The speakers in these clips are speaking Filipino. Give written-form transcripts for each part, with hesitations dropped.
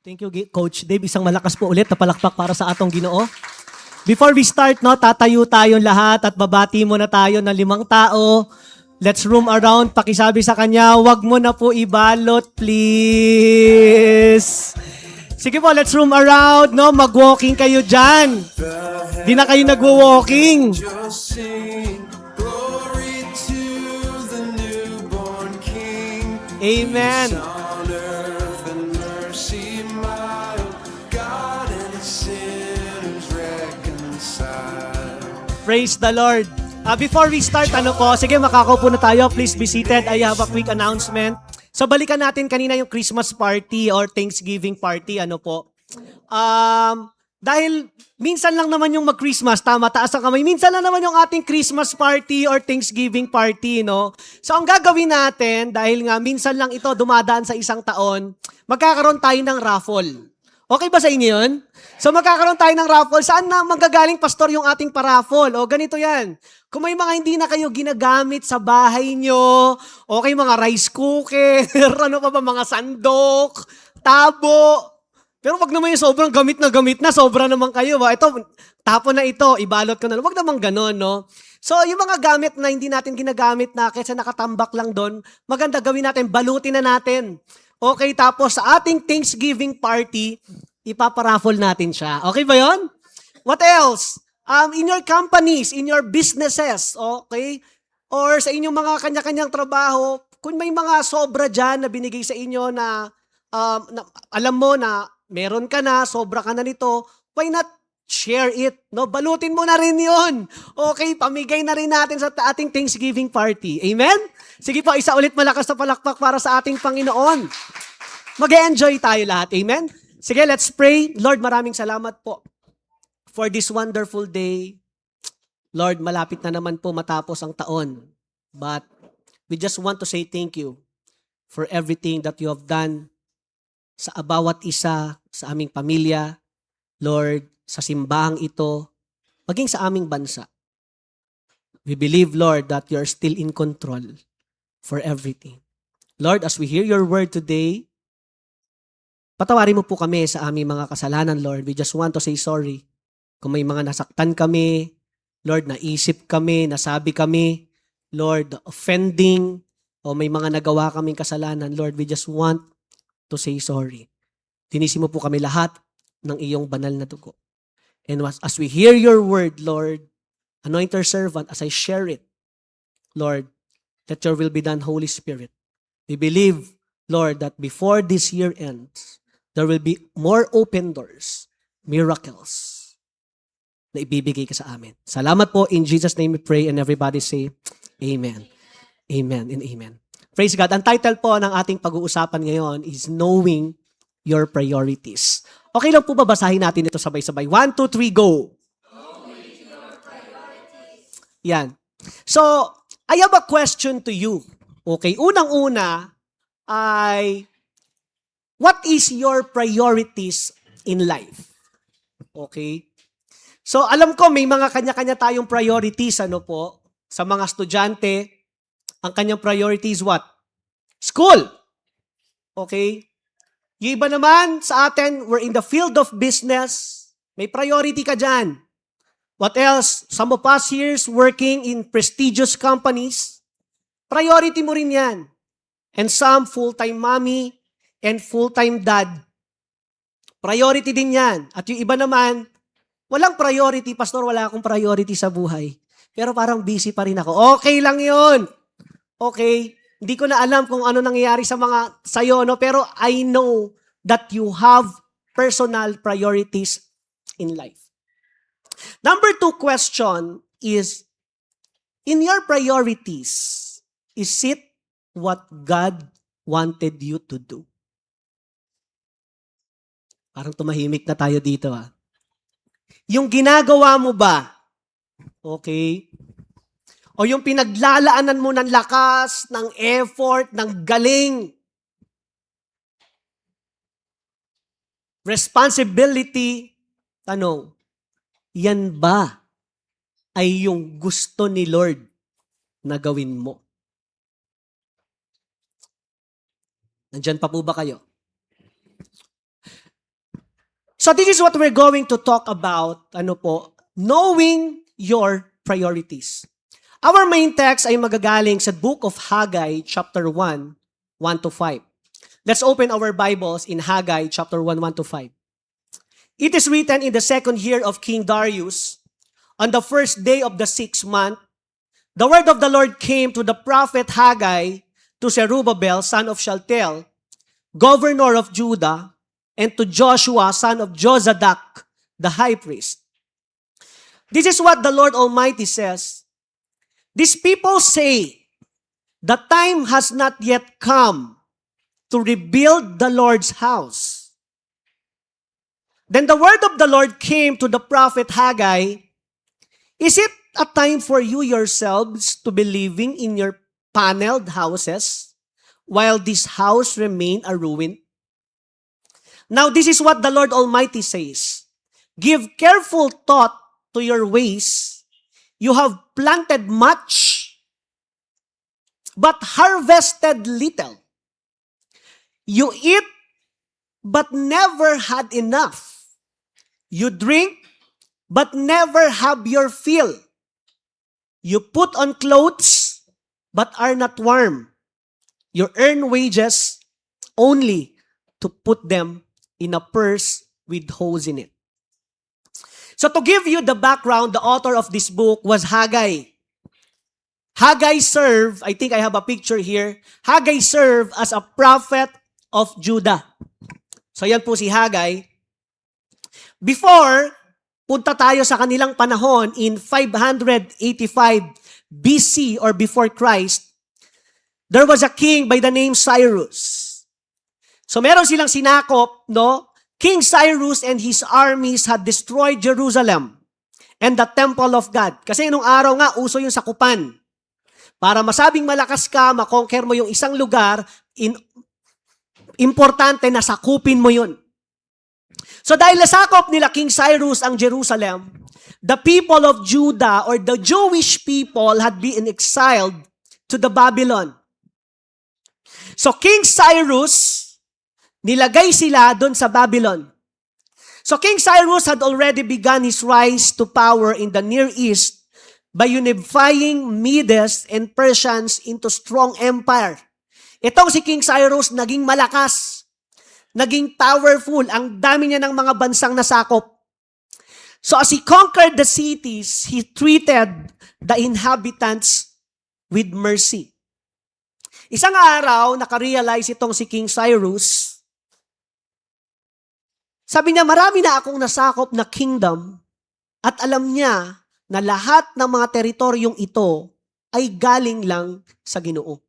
Thank you, Coach Dave. Isang malakas po ulit na palakpak para sa atong Ginoo. Before we start, no, tatayo tayong lahat at babati muna tayo ng 5 tao. Let's roam around. Pakisabi sa kanya, wag mo na po ibalot, please. Sige po, let's roam around. No? Mag-walking kayo dyan. Di na kayo nagwo-walking. Just sing glory to the newborn King. Amen. On earth and mercy mild, God and sinners reconciled. Praise the Lord. Before we start, sige, makakaupo na tayo. Please be seated. I have a quick announcement. So, balikan natin kanina yung Christmas party or Thanksgiving party. Dahil minsan lang naman yung mag-Christmas, tama, taas ang kamay. Minsan lang naman yung ating Christmas party or Thanksgiving party, no? So, ang gagawin natin, dahil nga minsan lang ito dumadaan sa isang taon, magkakaroon tayo ng raffle. Okay ba sa inyo yun? So magkakaroon tayo ng raffle. Saan na manggagaling, pastor, yung ating paraffle? O ganito yan. Kung may mga hindi na kayo ginagamit sa bahay nyo, okay, mga rice cooker, ano pa ba, mga sandok, tabo. Pero wag naman yung sobrang gamit na, sobra naman kayo. Ito, tapo na ito, ibalot ko na. Wag naman ganon, no? So, yung mga gamit na hindi natin ginagamit na kaysa nakatambak lang doon, maganda gawin natin, balutin na natin. Okay, tapos sa ating Thanksgiving party, ipaparaffle natin siya. Okay ba yon? What else? In your companies, in your businesses, okay? Or sa inyong mga kanya-kanyang trabaho, kung may mga sobra dyan na binigay sa inyo na, alam mo na meron ka na, sobra ka na nito, why not share it? No? Balutin mo na rin yon. Okay, pamigay na rin natin sa ating Thanksgiving party. Amen? Sige po, isa ulit malakas na palakpak para sa ating Panginoon. Mag-enjoy tayo lahat. Amen? Sige, let's pray. Lord, maraming salamat po for this wonderful day. Lord, malapit na naman po matapos ang taon. But we just want to say thank you for everything that you have done sa bawat isa, sa aming pamilya, Lord, sa simbahang ito, maging sa aming bansa. We believe, Lord, that you are still in control for everything. Lord, as we hear your word today, patawarin mo po kami sa aming mga kasalanan, Lord. We just want to say sorry. Kung may mga nasaktan kami, Lord, naisip kami, nasabi kami, Lord, offending, o may mga nagawa kaming kasalanan, Lord, we just want to say sorry. Tinisin mo po kami lahat ng iyong banal na dugo. And as we hear your word, Lord, anoint your servant as I share it, Lord, let your will be done, Holy Spirit. We believe, Lord, that before this year ends, there will be more open doors, miracles, na ibibigay ka sa amin. Salamat po. In Jesus' name we pray and everybody say, Amen. Amen and Amen. Praise God. Ang title po ng ating pag-uusapan ngayon is Knowing Your Priorities. Okay lang po ba basahin natin ito sabay-sabay? 1, 2, 3, go! Knowing your priorities. Yan. So, I have a question to you. Okay, unang-una ay, what is your priorities in life? Okay? So, alam ko may mga kanya-kanya tayong priorities, sa mga estudyante, ang kanyang priorities what? School. Okay? Yung iba naman sa atin, we're in the field of business. May priority ka dyan. What else? Some of us here is working in prestigious companies. Priority mo rin yan. And some, full-time mommy and full-time dad. Priority din yan. At yung iba naman, walang priority. Pastor, wala akong priority sa buhay. Pero parang busy pa rin ako. Okay lang yun. Okay? Hindi ko na alam kung ano nangyayari sa'yo, no? Pero I know that you have personal priorities in life. Number 2 question is, in your priorities, is it what God wanted you to do? Parang tumahimik na tayo dito, Yung ginagawa mo ba, okay? O yung pinaglalaanan mo ng lakas, ng effort, ng galing, responsibility, tanong, yan ba ay yung gusto ni Lord na gawin mo? Nandyan pa po ba kayo? So this is what we're going to talk about, knowing your priorities. Our main text ay magagaling sa book of Haggai, chapter 1, 1 to 5. Let's open our Bibles in Haggai, chapter 1, 1 to 5. It is written in the second year of King Darius, on the first day of the 6th month, the word of the Lord came to the prophet Haggai to Zerubbabel, son of Shealtiel, governor of Judah, and to Joshua, son of Jozadak, the high priest. This is what the Lord Almighty says. These people say, the time has not yet come to rebuild the Lord's house. Then the word of the Lord came to the prophet Haggai, is it a time for you yourselves to be living in your paneled houses while this house remain a ruin? Now this is what the Lord Almighty says. Give careful thought to your ways. You have planted much, but harvested little. You eat, but never had enough. You drink, but never have your fill. You put on clothes, but are not warm. You earn wages only to put them in a purse with holes in it. So to give you the background, the author of this book was Haggai. Haggai served, I think I have a picture here, Haggai served as a prophet of Judah. So yan po si Haggai. Before, punta tayo sa kanilang panahon in 585 BC or before Christ, there was a king by the name Cyrus. So meron silang sinakop, no? King Cyrus and his armies had destroyed Jerusalem and the temple of God. Kasi nung araw nga, uso yung sakupan. Para masabing malakas ka, makonquer mo yung isang lugar, importante na sakupin mo yun. So dahil nasakop nila King Cyrus ang Jerusalem, the people of Judah or the Jewish people had been exiled to the Babylon. So King Cyrus, nilagay sila doon sa Babylon. So King Cyrus had already begun his rise to power in the Near East by unifying Medes and Persians into strong empire. Itong si King Cyrus naging malakas, naging powerful, ang dami niya ng mga bansang nasakop. So as he conquered the cities, he treated the inhabitants with mercy. Isang araw, nakarealize itong si King Cyrus. Sabi niya, marami na akong nasakop na kingdom at alam niya na lahat ng mga teritoryong ito ay galing lang sa Ginoo.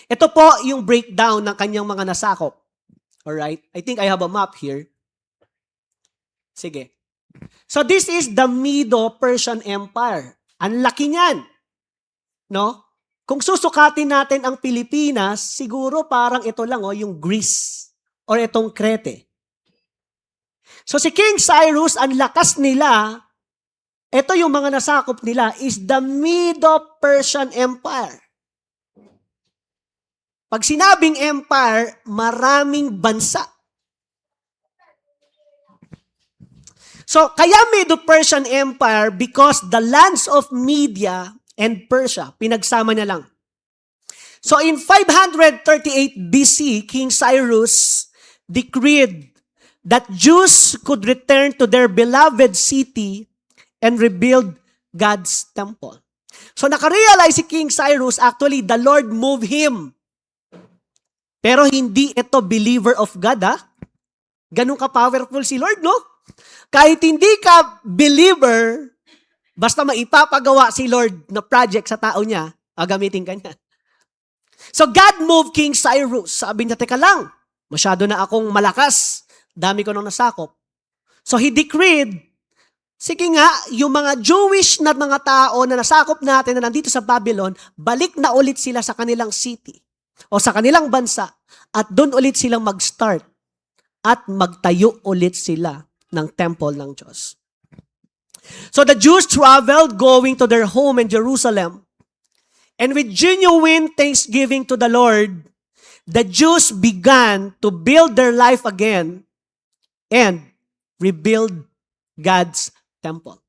Ito po yung breakdown ng kanyang mga nasakop. Alright? I think I have a map here. Sige. So this is the Medo-Persian Empire. Ang laki niyan. No? Kung susukatin natin ang Pilipinas, siguro parang ito lang, yung Greece or itong Crete. So si King Cyrus, ang lakas nila, ito yung mga nasakop nila, is the Medo-Persian Empire. Pag sinabing empire, maraming bansa. So kaya Medo-Persian Empire because the lands of Media and Persia, pinagsama niya lang. So in 538 BC, King Cyrus decreed that Jews could return to their beloved city and rebuild God's temple. So nakarealize si King Cyrus, actually, the Lord moved him. Pero hindi ito believer of God, ha? Ganun ka-powerful si Lord, no? Kahit hindi ka believer, basta maipapagawa si Lord na project sa tao niya, gagamitin ka niya. So God moved King Cyrus. Sabi niya, teka lang, masyado na akong malakas. Dami ko nang nasakop. So he decreed, sige nga, yung mga Jewish na mga tao na nasakop natin na nandito sa Babylon, balik na ulit sila sa kanilang city o sa kanilang bansa at doon ulit silang mag-start at magtayo ulit sila ng temple ng Diyos. So the Jews traveled going to their home in Jerusalem, and with genuine thanksgiving to the Lord, the Jews began to build their life again, and rebuild God's temple.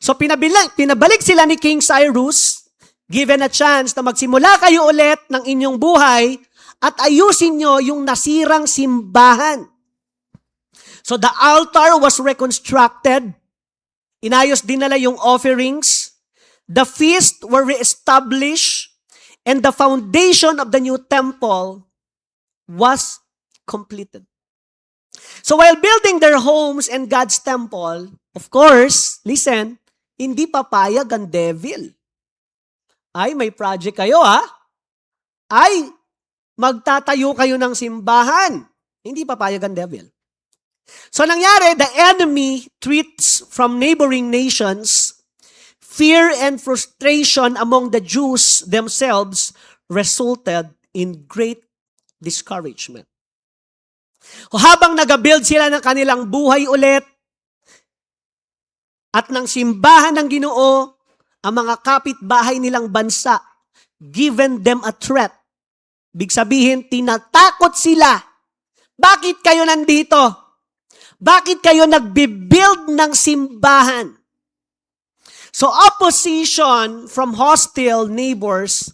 So pinabalik sila ni King Cyrus, given a chance na magsimula kayo ulit ng inyong buhay at ayusin nyo yung nasirang simbahan. So the altar was reconstructed. Inayos din nila yung offerings. The feast were reestablished. And the foundation of the new temple was completed. So while building their homes and God's temple, of course, listen, hindi papayag ang devil. Ay, may project kayo ha? Ay, magtatayo kayo ng simbahan. Hindi papayag ang devil. So nangyari, the enemy threats from neighboring nations, fear and frustration among the Jews themselves resulted in great discouragement. Habang nag-build sila ng kanilang buhay ulit at ng simbahan ng Ginoo, ang mga kapitbahay nilang bansa, given them a threat. Big sabihin, tinatakot sila. Bakit kayo nandito? Bakit kayo nagbibuild ng simbahan? So opposition from hostile neighbors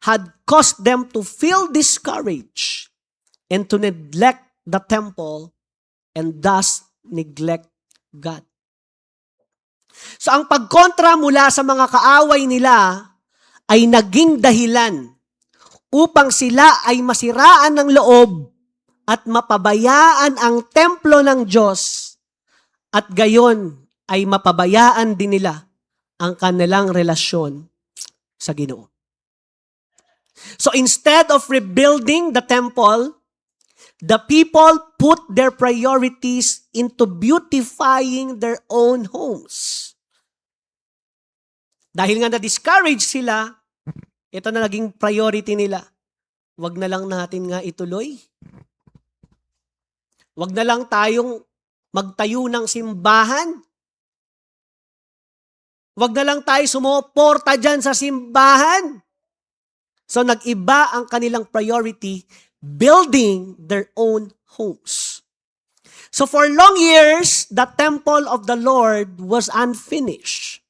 had caused them to feel discouraged and to neglect the temple and thus neglect God. So ang pagkontra mula sa mga kaaway nila ay naging dahilan upang sila ay masiraan ng loob at mapabayaan ang templo ng Diyos at gayon ay mapabayaan din nila ang kanilang relasyon sa Ginoo. So instead of rebuilding the temple, the people put their priorities into beautifying their own homes. Dahil nga na-discourage sila, ito na naging priority nila. Wag na lang natin nga ituloy. Wag na lang tayong magtayo ng simbahan. Wag na lang tayo sumuporta dyan sa simbahan. So nag-iba ang kanilang priority, building their own homes. So for long years, the temple of the Lord was unfinished.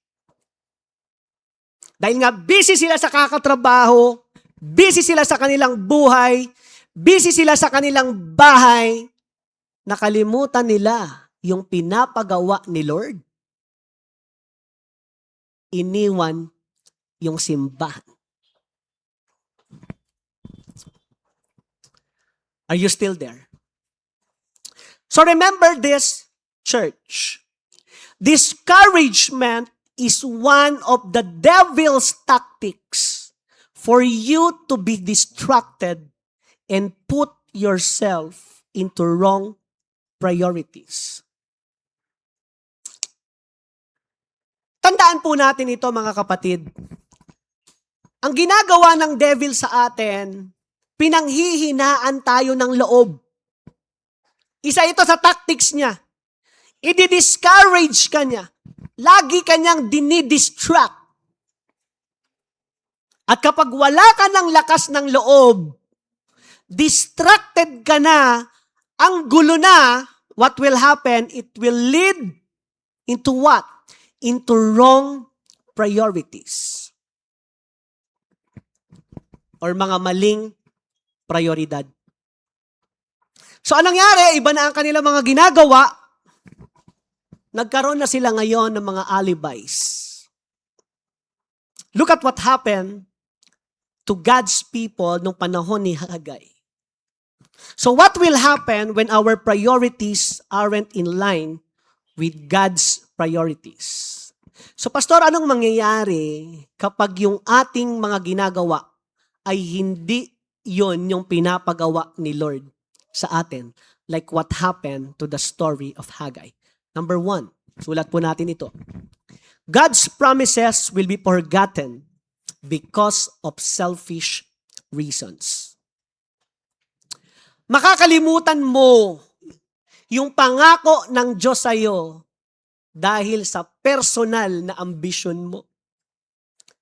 Dahil nga busy sila sa kakatrabaho, busy sila sa kanilang buhay, busy sila sa kanilang bahay, nakalimutan nila yung pinapagawa ni Lord. Iniwan yung simbahan. Are you still there? So remember this, church. Discouragement is one of the devil's tactics for you to be distracted and put yourself into wrong priorities. Tandaan po natin ito, mga kapatid. Ang ginagawa ng devil sa atin, pinanghihinaan tayo ng loob. Isa ito sa tactics niya. I-discourage ka niya. Lagi kanyang dinidistract. At kapag wala ka ng lakas ng loob, distracted ka na, ang gulo na, what will happen? It will lead into what? Into wrong priorities. Or mga maling prioridad. So anong nangyari? Iba na ang kanilang mga ginagawa. Nagkaroon na sila ngayon ng mga alibis. Look at what happened to God's people nung panahon ni Haggai. So what will happen when our priorities aren't in line with God's priorities? So pastor, anong mangyayari kapag yung ating mga ginagawa ay hindi yon yung pinapagawa ni Lord sa atin? Like what happened to the story of Haggai. Number 1, sulat po natin ito. God's promises will be forgotten because of selfish reasons. Makakalimutan mo yung pangako ng Diyos sa iyo dahil sa personal na ambisyon mo.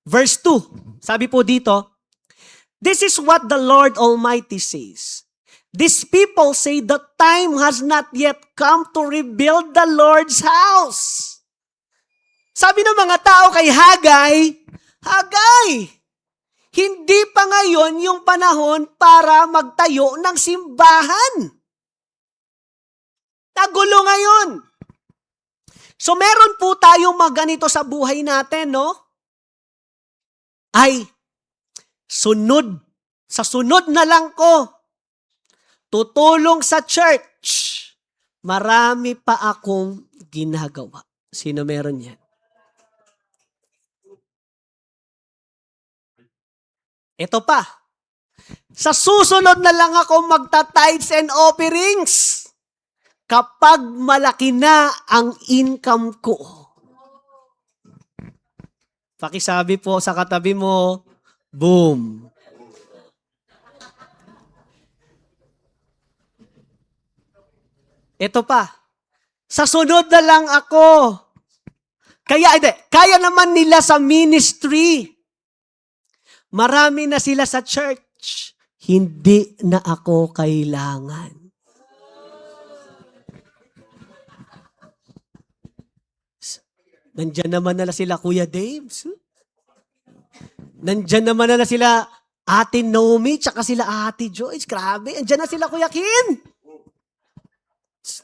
Verse 2, sabi po dito, "This is what the Lord Almighty says. These people say the time has not yet come to rebuild the Lord's house. Sabi ng mga tao kay Hagay, Hagay, hindi pa ngayon yung panahon para magtayo ng simbahan. Nagulo ngayon. So meron po tayong ganito sa buhay natin, no? Ay, sa sunod na lang ko, tutulong sa church, marami pa akong ginagawa. Sino meron yan? Ito pa, sa susunod na lang ako magta-tithes and offerings kapag malaki na ang income ko. Pakisabi po sa katabi mo, boom. Ito pa, sa sunod na lang ako. Kaya naman nila sa ministry. Marami na sila sa church. Hindi na ako kailangan. Nandyan naman na sila Kuya Daves. Nandyan naman na sila Ate Naomi, tsaka sila Ate Joyce. Grabe, andyan na sila Kuya Kim.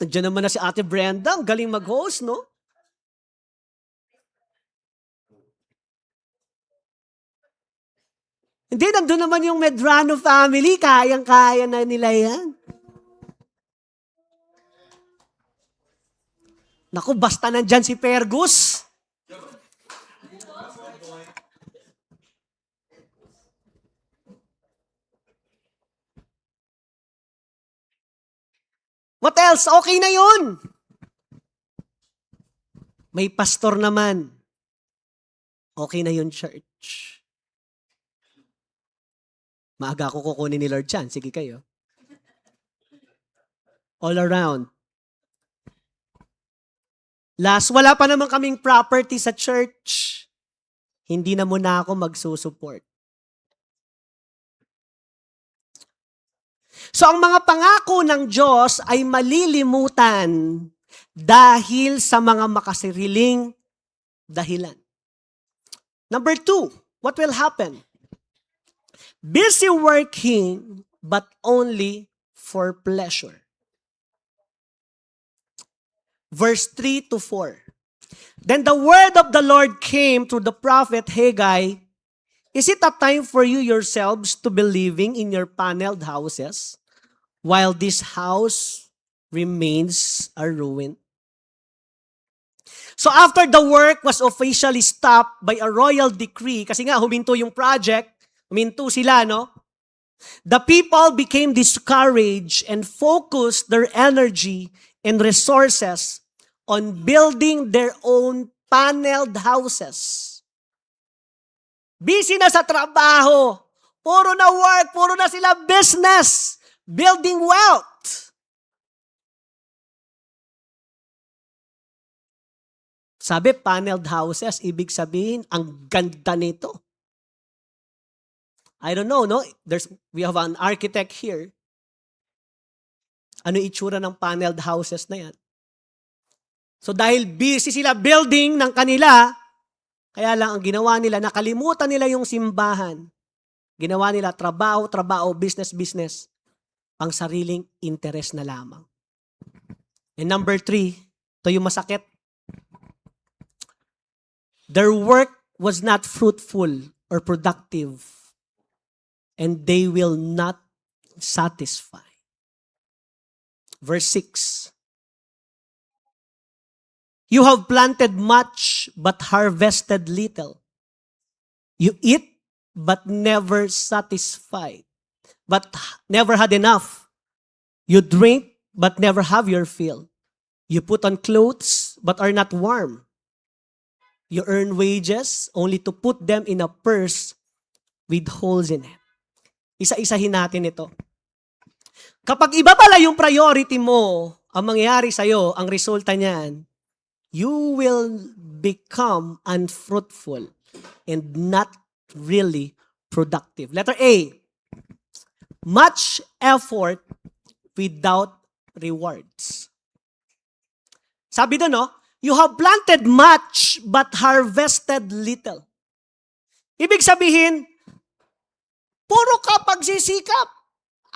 Nandiyan naman na si Ate Brenda, ang galing mag-host, no? Hindi, nandun naman yung Medrano family, kayang-kaya na nila yan. Naku, basta nandyan si Fergus. What else? Okay na yun. May pastor naman. Okay na yun, church. Maaga ako kukunin ni Lord Chan. Sige kayo. All around. Last, wala pa naman kaming property sa church. Hindi na muna ako magsusupport. So ang mga pangako ng Diyos ay malilimutan dahil sa mga makasariling dahilan. Number 2, what will happen? Busy working but only for pleasure. Verse 3 to 4. Then the word of the Lord came through the prophet Haggai. Is it a time for you yourselves to be living in your paneled houses while this house remains a ruin? So after the work was officially stopped by a royal decree, kasi nga huminto yung project, huminto sila, no? The people became discouraged and focused their energy and resources on building their own paneled houses. Busy na sa trabaho. Puro na work, puro na sila business. Building wealth. Sabi, paneled houses, ibig sabihin, ang ganda nito. I don't know, no? We have an architect here. Ano itsura ng paneled houses na yan? So dahil busy sila building ng kanila, kaya lang ang ginawa nila, nakalimutan nila yung simbahan. Ginawa nila trabaho, business. Ang sariling interest na lamang. And number 3, ito yung masakit. Their work was not fruitful or productive. And they will not satisfy. Verse 6. You have planted much, but harvested little. You eat, but never satisfied, but never had enough. You drink, but never have your fill. You put on clothes, but are not warm. You earn wages, only to put them in a purse with holes in it. Isa-isahin natin ito. Kapag iba pala yung priority mo, ang mangyayari sa'yo, ang resulta niyan, you will become unfruitful and not really productive. Letter A, much effort without rewards. Sabi doon, no? You have planted much but harvested little. Ibig sabihin, puro ka pagsisikap.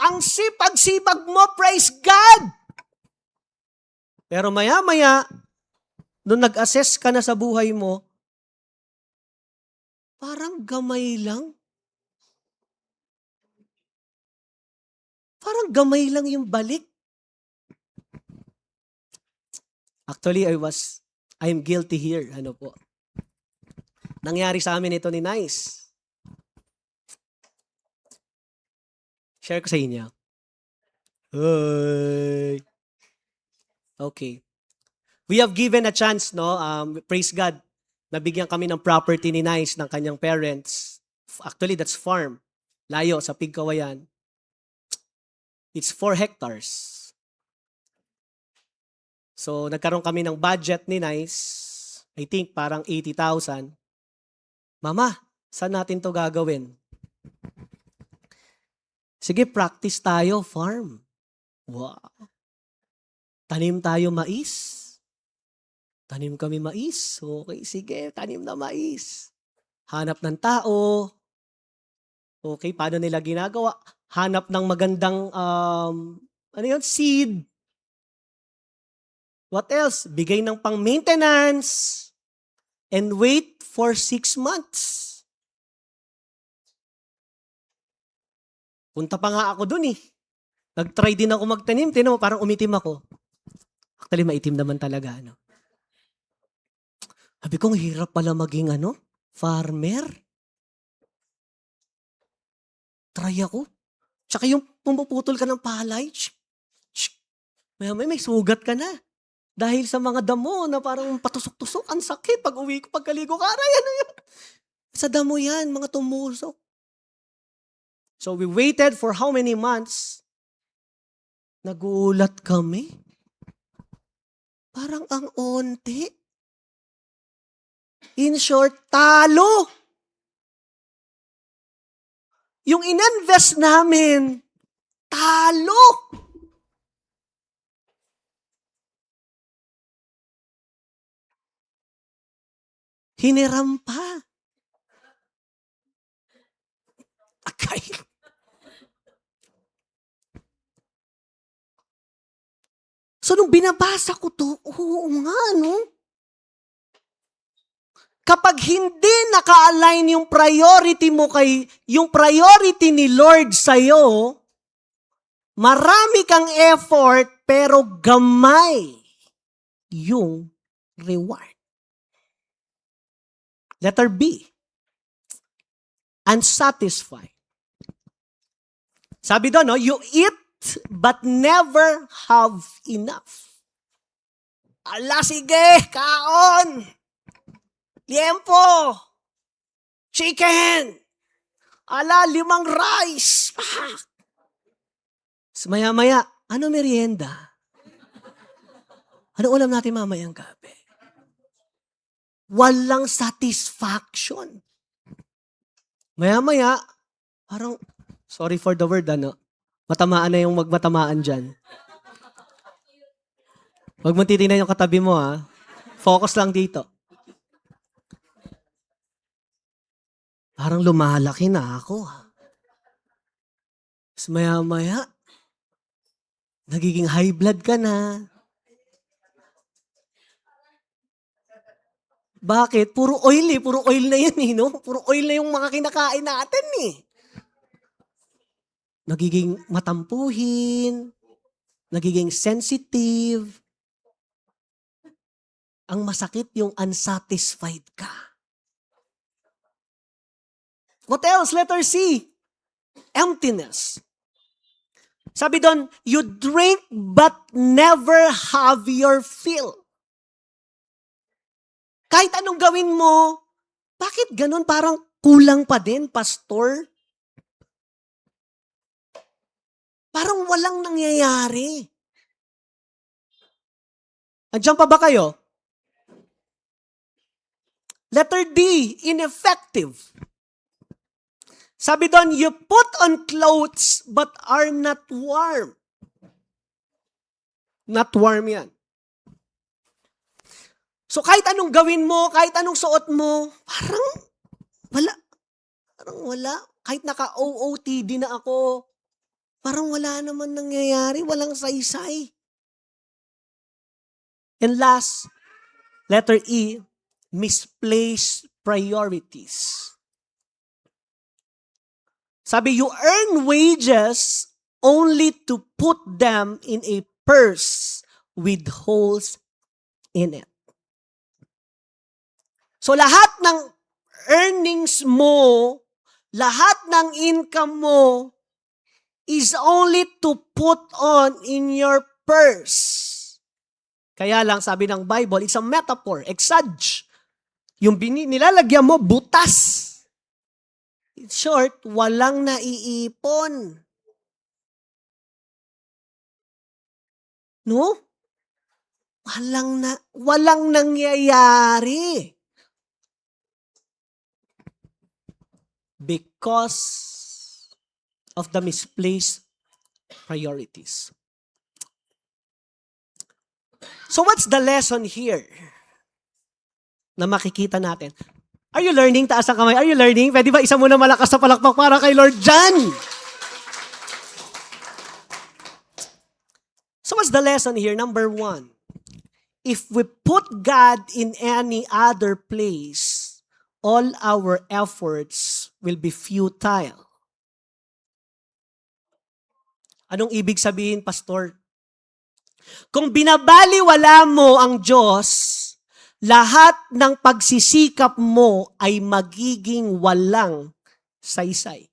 Ang sipag-sipag mo, praise God! Pero maya-maya, nung nag-assess ka na sa buhay mo, parang gamay lang. Parang gamay lang yung balik. Actually, I'm guilty here. Ano po? Nangyari sa amin ito ni Nice. Share ko sa inyo. Hey. Okay. We have given a chance, no? Praise God. Nabigyan kami ng property ni Nice ng kanyang parents. Actually, that's farm. Layo sa Pigkawayan. It's 4 hectares. So, nagkaroon kami ng budget ni Nice. I think parang 80,000. Mama, saan natin to gagawin? Sige, practice tayo, farm. Wow. Tanim tayo mais. Tanim kami mais. Okay, sige, tanim na mais. Hanap ng tao. Okay, paano nila ginagawa? Hanap ng magandang, seed. What else? Bigay ng pang-maintenance. And wait for 6 months. Punta pa nga ako dun eh. Nag-try din ako magtanim. Tinan mo, parang umitim ako. Actually, maitim naman talaga. Ano? Sabi ko, hirap pala maging farmer. Try ako. Tsaka yung pumuputol ka ng palay. May sugat ka na. Dahil sa mga damo na parang patusok-tusok, ang sakit. Pag uwi ko, pagkaligo ka, aray, ano yun? Sa damo yan, mga tumusok. So we waited for how many months? Nagulat kami. Parang ang onti. In short, talo. Yung ininvest namin, talo. Hiniram pa. Okay. So, nung binabasa ko to, oo nga, no? Kapag hindi naka-align yung priority mo yung priority ni Lord sa'yo, marami kang effort, pero gamay yung reward. Letter B, unsatisfied. Sabi doon, no, you eat but never have enough. Ala, sige, kaon. Liempo. Chicken. Ala, 5 rice. Maya-maya, ano merienda? Ano ulam natin mamayang gabi? Walang satisfaction. Maya-maya, parang, sorry for the word, matamaan na yung magmatamaan dyan. Huwag mo titignan yung katabi mo, ha? Focus lang dito. Parang lumalaki na ako, ha? Tapos maya-maya, nagiging high blood ka na. Bakit? Puro oil eh. Puro oil na yan eh, no? Puro oil na yung mga kinakain natin eh. Nagiging matampuhin, nagiging sensitive. Ang masakit yung unsatisfied ka. What else? Letter C. Emptiness. Sabi doon, you drink but never have your fill. Kahit anong gawin mo, bakit ganun parang kulang pa din, pastor? Parang walang nangyayari. Andiyan pa ba kayo? Letter D, ineffective. Sabi doon, you put on clothes but are not warm. Not warm yan. So kahit anong gawin mo, kahit anong suot mo, parang wala. Parang wala. Kahit naka-OOTD na ako, parang wala naman nangyayari. Walang saysay. And last, letter E, misplaced priorities. Sabi, you earn wages only to put them in a purse with holes in it. So lahat ng earnings mo, lahat ng income mo, is only to put on in your purse. Kaya lang, sabi ng Bible, it's a metaphor, exage. Yung nilalagyan mo, butas. In short, walang naiipon. No? Walang nangyayari. Because of the misplaced priorities. So what's the lesson here na makikita natin? Are you learning? Taas ang kamay. Are you learning? Pwede ba isa muna malakas na palakpak para kay Lord John? So what's the lesson here? Number 1, if we put God in any other place, all our efforts will be futile. Anong ibig sabihin, Pastor? Kung binabaliwala mo ang Diyos, lahat ng pagsisikap mo ay magiging walang saysay.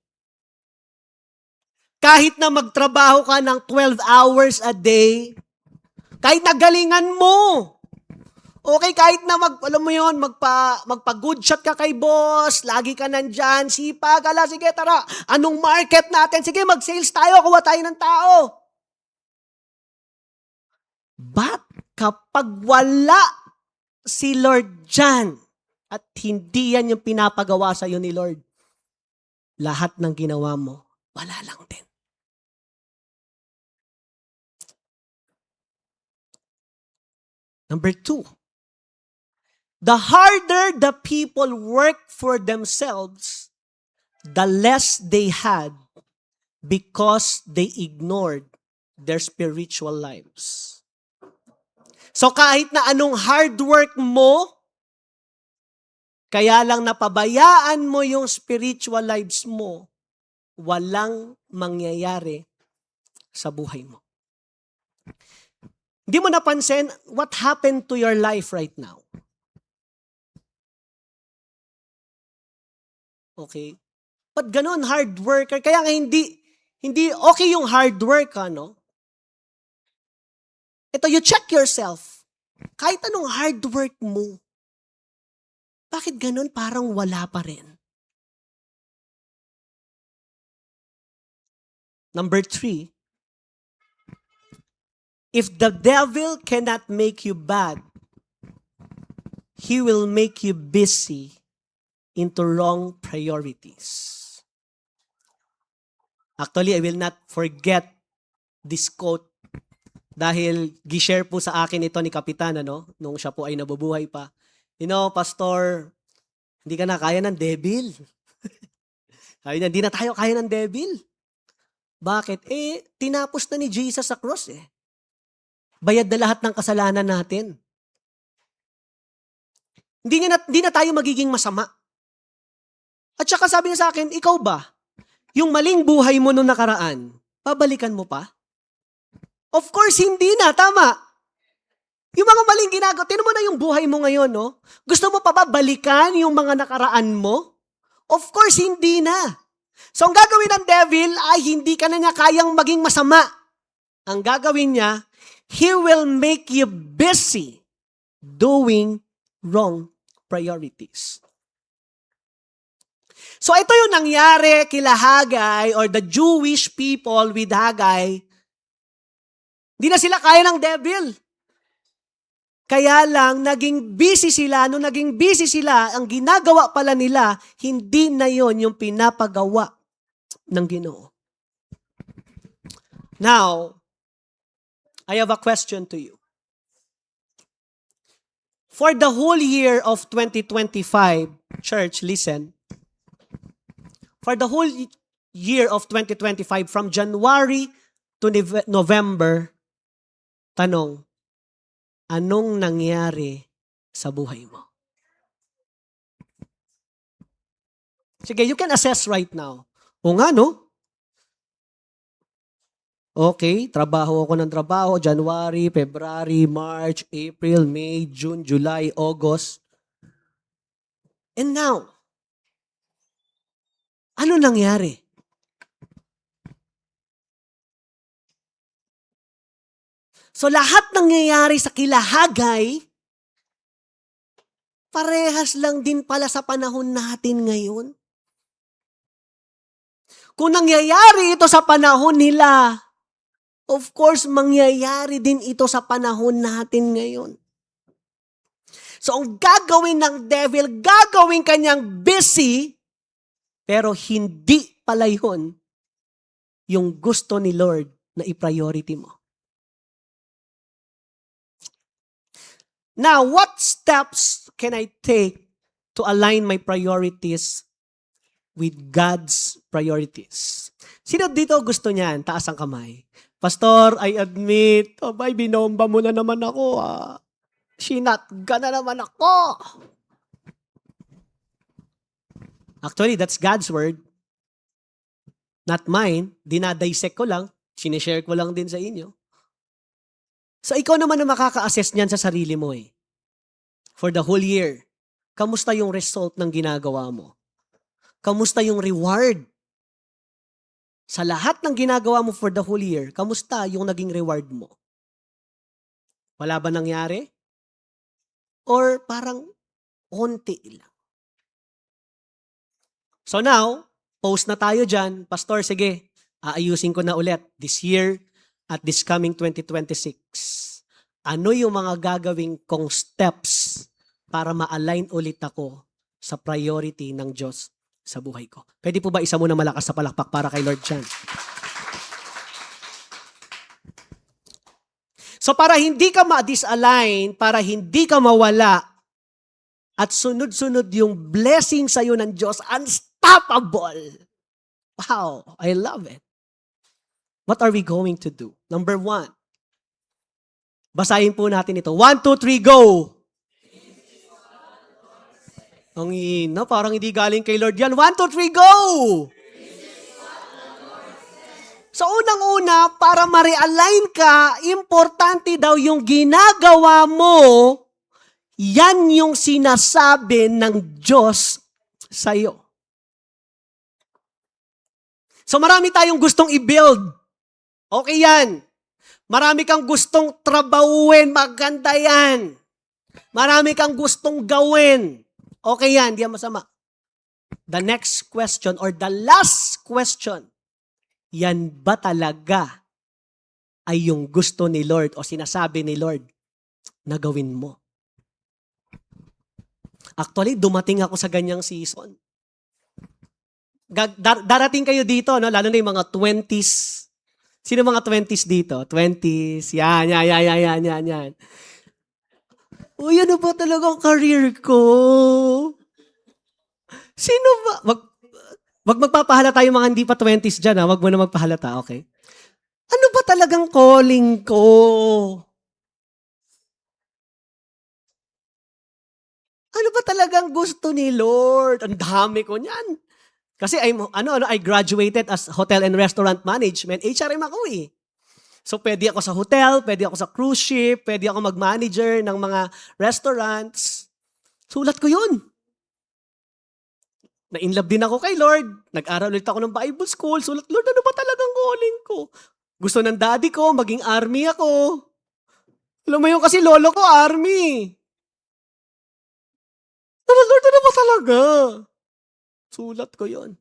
Kahit na magtrabaho ka ng 12 hours a day, kahit nagalingan mo, okay, kahit na magpa-good shot ka kay boss, lagi ka nandyan, sipag, sige, tara, anong market natin? Sige, mag-sales tayo, kuha tayo ng tao. But kapag wala si Lord dyan, at hindi yan yung pinapagawa sa iyo ni Lord, lahat ng ginawa mo, wala lang din. Number 2, the harder the people work for themselves, the less they had because they ignored their spiritual lives. So kahit na anong hard work mo, kaya lang napabayaan mo yung spiritual lives mo, walang mangyayari sa buhay mo. Hindi mo napansin what happened to your life right now? Okay? Ba't ganun, hard worker? Kaya nga hindi okay yung hard work, ano? Ito, you check yourself. Kahit anong hard work mo, bakit ganun parang wala pa rin? Number 3, if the devil cannot make you bad, he will make you busy into wrong priorities. Actually, I will not forget this quote dahil gishare po sa akin ito ni Kapitan, nung siya po ay nabubuhay pa. Pastor, hindi ka na kaya ng devil. Sabi niya, hindi na tayo kaya ng devil. Bakit? Tinapos na ni Jesus sa cross Bayad na lahat ng kasalanan natin. Hindi na tayo magiging masama. At saka sabi niya sa akin, ikaw ba? Yung maling buhay mo nung nakaraan, babalikan mo pa? Of course, hindi na. Tama. Yung mga maling ginagawa, tinan mo na yung buhay mo ngayon, no? Gusto mo pa ba balikan yung mga nakaraan mo? Of course, hindi na. So, ang gagawin ng devil ay hindi ka na niya kayang maging masama. Ang gagawin niya, he will make you busy doing wrong priorities. So, ito yung nangyari kila Haggai or the Jewish people with Haggai. Hindi na sila kaya ng devil. Kaya lang, naging busy sila. Nung naging busy sila, ang ginagawa pala nila, hindi na yon yung pinapagawa ng Ginoo. Now, I have a question to you. For the whole year of 2025, church, listen. For the whole year of 2025, from January to November, tanong, anong nangyari sa buhay mo? Sige, you can assess right now. O nga, no? Okay, trabaho ako ng trabaho, January, February, March, April, May, June, July, August. And now, ano nangyari? So lahat nangyayari sa kilahagay, parehas lang din pala sa panahon natin ngayon. Kung nangyayari ito sa panahon nila, of course, mangyayari din ito sa panahon natin ngayon. So, ang gagawin ng devil, gagawin kanyang busy, pero hindi pala yun yung gusto ni Lord na i-priority mo. Now, what steps can I take to align my priorities with God's priorities? Sino dito gusto niyan? Taas ang kamay. Pastor, I admit, abay, binomba mo na naman ako. Sinatga na naman ako. Actually, that's God's word. Not mine. Dinadissect ko lang. Sinishare ko lang din sa inyo. So, ikaw naman na makaka-assess niyan sa sarili mo eh. For the whole year, kamusta yung result ng ginagawa mo? Kamusta yung reward? Sa lahat ng ginagawa mo for the whole year, kamusta yung naging reward mo? Wala ba nangyari? Or parang konti lang? So now, post na tayo dyan. Pastor, sige, aayusin ko na ulit this year at this coming 2026. Ano yung mga gagawin kong steps para ma-align ulit ako sa priority ng Diyos sa buhay ko? Pwede po ba isa muna malakas sa palakpak para kay Lord Chan? So para hindi ka ma-disalign, para hindi ka mawala, at sunod-sunod yung blessing sa'yo ng Diyos, unstoppable. Wow, I love it. What are we going to do? Number 1. Basahin po natin ito. 1, 2, 3, go! Ang ina, parang hindi galing kay Lord yan. 1, 2, 3, go! So unang-una, para ma-realign ka, importante daw yung ginagawa mo, yan yung sinasabi ng Diyos sa'yo. So marami tayong gustong i-build. Okay yan. Marami kang gustong trabahuin, maganda yan. Marami kang gustong gawin. Okay yan, di yan masama. The next question or the last question, yan ba talaga ay yung gusto ni Lord o sinasabi ni Lord na gawin mo? Actually, dumating ako sa ganyang season. Darating kayo dito, no? Lalo na yung mga 20s. Sino mga 20s dito? 20s, yan. Uy, ano ba talagang career ko? Sino ba? Wag magpapahalata yung mga hindi pa 20s dyan, ha? Wag mo na magpahalata, okay? Ano ba talagang calling ko? Ano ba talagang gusto ni Lord? Ang dami ko niyan. Kasi I graduated as hotel and restaurant management. HRM ako eh. So pwede ako sa hotel, pwede ako sa cruise ship, pwede ako mag-manager ng mga restaurants. Sulat ko yun. Na-inlove din ako kay Lord. Nag-aral ulit ako ng Bible school. Sulat, Lord, ano ba talagang calling ko? Gusto ng daddy ko, maging army ako. Alam mo yun kasi lolo ko, army. Lord, ano ba talaga? Sulat ko yun.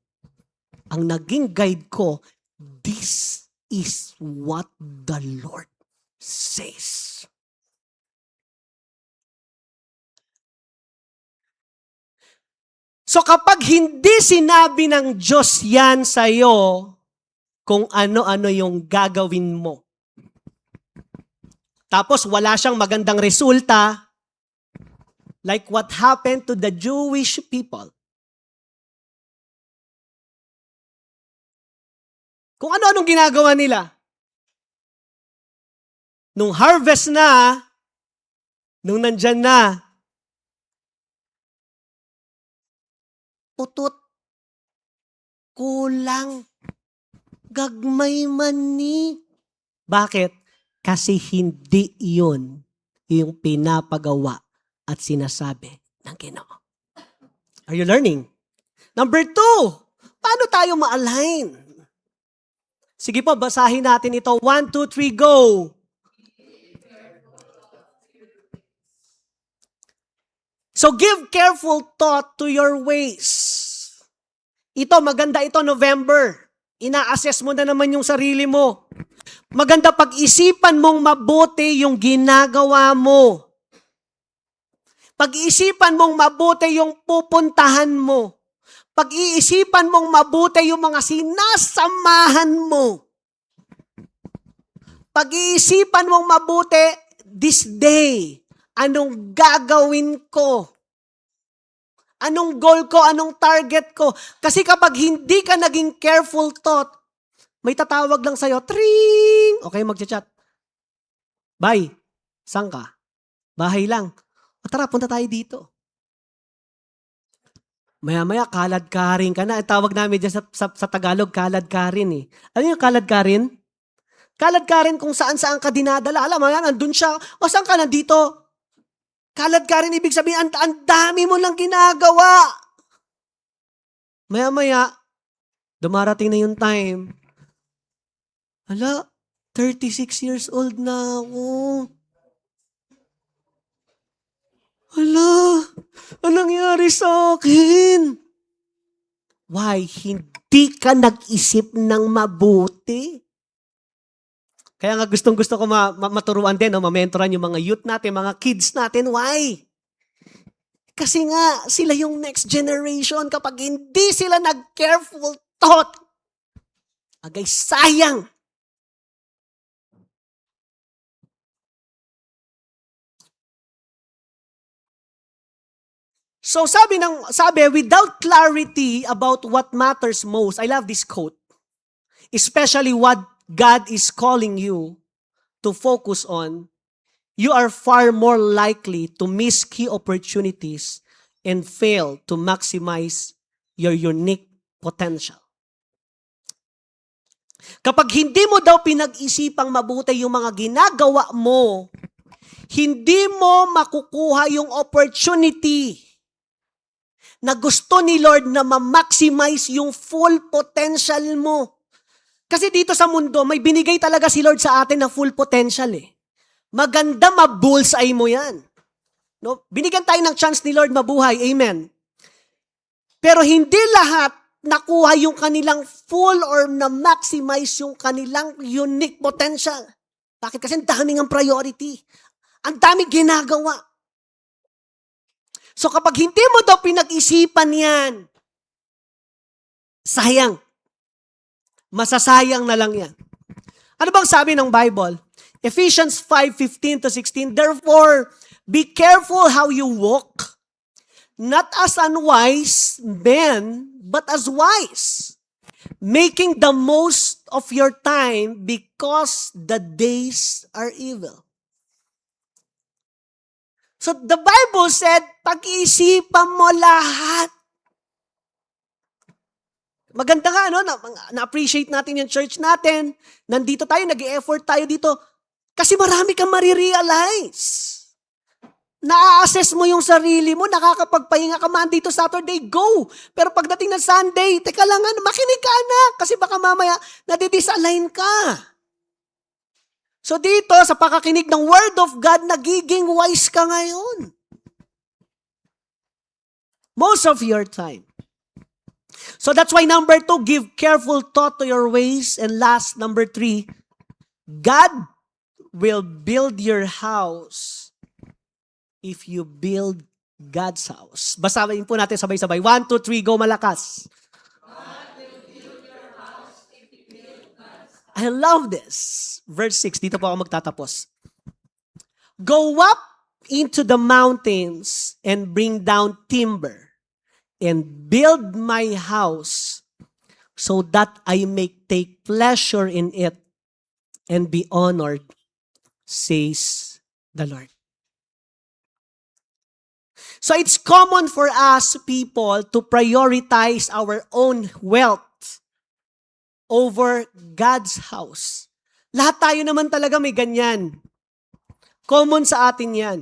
Ang naging guide ko, this is what the Lord says. So kapag hindi sinabi ng Diyos yan sa'yo, kung ano-ano yung gagawin mo, Tapos wala siyang magandang resulta, like what happened to the Jewish people. Kung ano-anong ginagawa nila. Nung harvest na, nung nandyan na, putot, kulang, gagmay man ni. Bakit? Kasi hindi iyon yung pinapagawa at sinasabi ng Ginoo. Are you learning? Number 2, paano tayo ma-align? Sige po, basahin natin ito. 1, 2, 3, go! So give careful thought to your ways. Ito, maganda ito, November. Ina-assess mo na naman yung sarili mo. Maganda pag-isipan mong mabuti yung ginagawa mo. Pag-iisipan mong mabuti yung pupuntahan mo. Pag-iisipan mong mabuti yung mga sinasamahan mo. Pag-iisipan mong mabuti this day. Anong gagawin ko? Anong goal ko? Anong target ko? Kasi kapag hindi ka naging careful thought, may tatawag lang sa'yo, tring! Okay, magchat-chat. Bye. Saan ka? Bahay lang. O tara, punta tayo dito. Maya-maya, kalad ka rin ka na. Tawag namin dyan sa Tagalog, kalad ka rin eh. Ano yung kalad ka rin? Kalad ka rin kung saan-saan ka dinadala. Alam mo yan, andun siya. O saan ka nandito? Kalad ka rin, ibig sabihin, ang dami mo lang ginagawa. Maya-maya, dumarating na yung time. Hala, 36 years old na ako. Hala, anong nangyari sa akin? Why? Hindi ka nag-isip ng mabuti. Kaya nga gustong-gusto ko maturuan din, ma-mentoran yung mga youth natin, mga kids natin. Why? Kasi nga, sila yung next generation. Kapag hindi sila nag-careful thought, agay sayang. So sabi, without clarity about what matters most, I love this quote, especially what God is calling you to focus on, you are far more likely to miss key opportunities and fail to maximize your unique potential. Kapag hindi mo daw pinag-isipang mabuti yung mga ginagawa mo, hindi mo makukuha yung opportunity na gusto ni Lord na ma-maximize yung full potential mo. Kasi dito sa mundo, may binigay talaga si Lord sa atin na full potential eh. Maganda ma-bullseye mo yan. No? Binigyan tayo ng chance ni Lord mabuhay. Amen. Pero hindi lahat nakuha yung kanilang full or na-maximize yung kanilang unique potential. Bakit? Kasi ang daming ang priority. Ang daming ginagawa. So kapag hindi mo daw pinag-isipan yan, sayang. Masasayang na lang yan. Ano bang sabi ng Bible? Ephesians 5:15-16, therefore, be careful how you walk, not as unwise men, but as wise, making the most of your time because the days are evil. So the Bible said, pag-iisipan mo lahat. Maganda nga, no? Na-appreciate natin yung church natin. Nandito tayo, nag-e-effort tayo dito. Kasi marami kang marirealize. Na-assess mo yung sarili mo, nakakapagpahinga ka man dito Saturday, go. Pero pagdating ng Sunday, teka lang, makinig ka na. Kasi baka mamaya, nadidisalign ka. So dito, sa pakakinig ng Word of God, nagiging wise ka ngayon. Most of your time. So that's why number 2, give careful thought to your ways. And last, number 3, God will build your house if you build God's house. Basahin po natin sabay-sabay. 1, 2, 3, go malakas. I love this. Verse 6, dito po ako magtatapos. Go up into the mountains and bring down timber and build my house so that I may take pleasure in it and be honored, says the Lord. So it's common for us people to prioritize our own wealth over God's house. Lahat tayo naman talaga may ganyan. Common sa atin yan.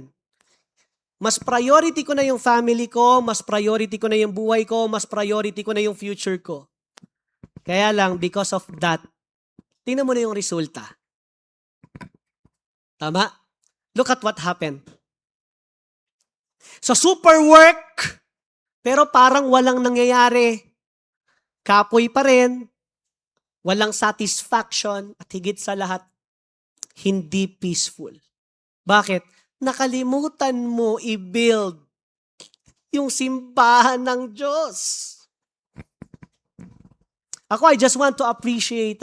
Mas priority ko na yung family ko, mas priority ko na yung buhay ko, mas priority ko na yung future ko. Kaya lang, because of that, tingnan mo na yung resulta. Tama? Look at what happened. So super work, pero parang walang nangyayari. Kapoy pa rin, walang satisfaction, at higit sa lahat, hindi peaceful. Bakit? Nakalimutan mo i-build yung simbahan ng Diyos. Ako, I just want to appreciate,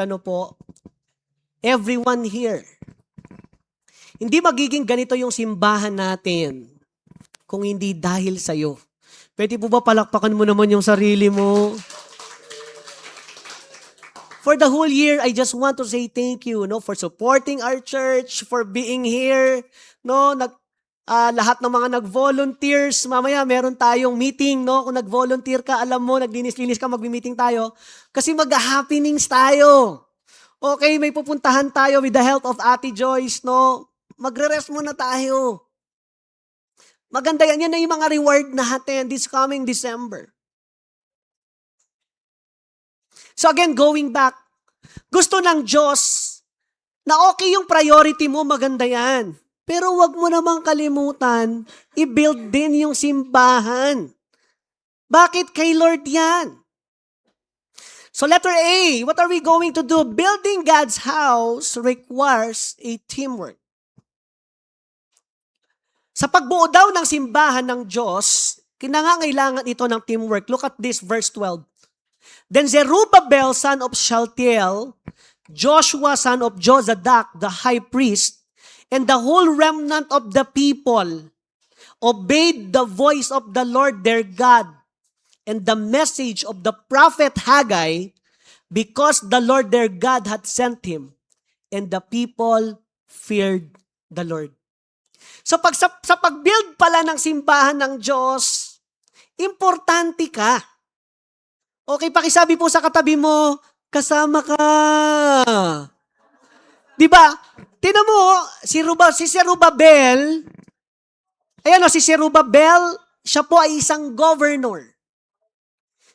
everyone here. Hindi magiging ganito yung simbahan natin kung hindi dahil sa'yo. Pwede po ba palakpakan mo naman yung sarili mo? For the whole year, I just want to say thank you, for supporting our church, for being here, lahat ng mga nag-volunteers. Mamaya meron tayong meeting, Kung nag-volunteer ka, alam mo, naglinis-linis ka, mag-meeting tayo. Kasi mag-happenings tayo. Okay, may pupuntahan tayo with the help of Ate Joyce, Magre-rest muna tayo. Maganda yan. Yan na yung mga reward natin this coming December. So again, going back, gusto ng Diyos na okay yung priority mo, maganda yan. Pero wag mo namang kalimutan, i-build din yung simbahan. Bakit kay Lord yan? So letter A, what are we going to do? Building God's house requires a teamwork. Sa pagbuo daw ng simbahan ng Diyos, kinangangailangan ito ng teamwork. Look at this, verse 12. Then Zerubbabel, son of Shealtiel, Joshua, son of Jozadak, the high priest, and the whole remnant of the people obeyed the voice of the Lord their God and the message of the prophet Haggai, because the Lord their God had sent him, and the people feared the Lord. So sa pag-build pala ng simbahan ng Diyos, importante ka. Okay, pakisabi po sa katabi mo, kasama ka. Diba? Tingnan mo, si Zerubbabel, si Zerubbabel, siya po ay isang governor.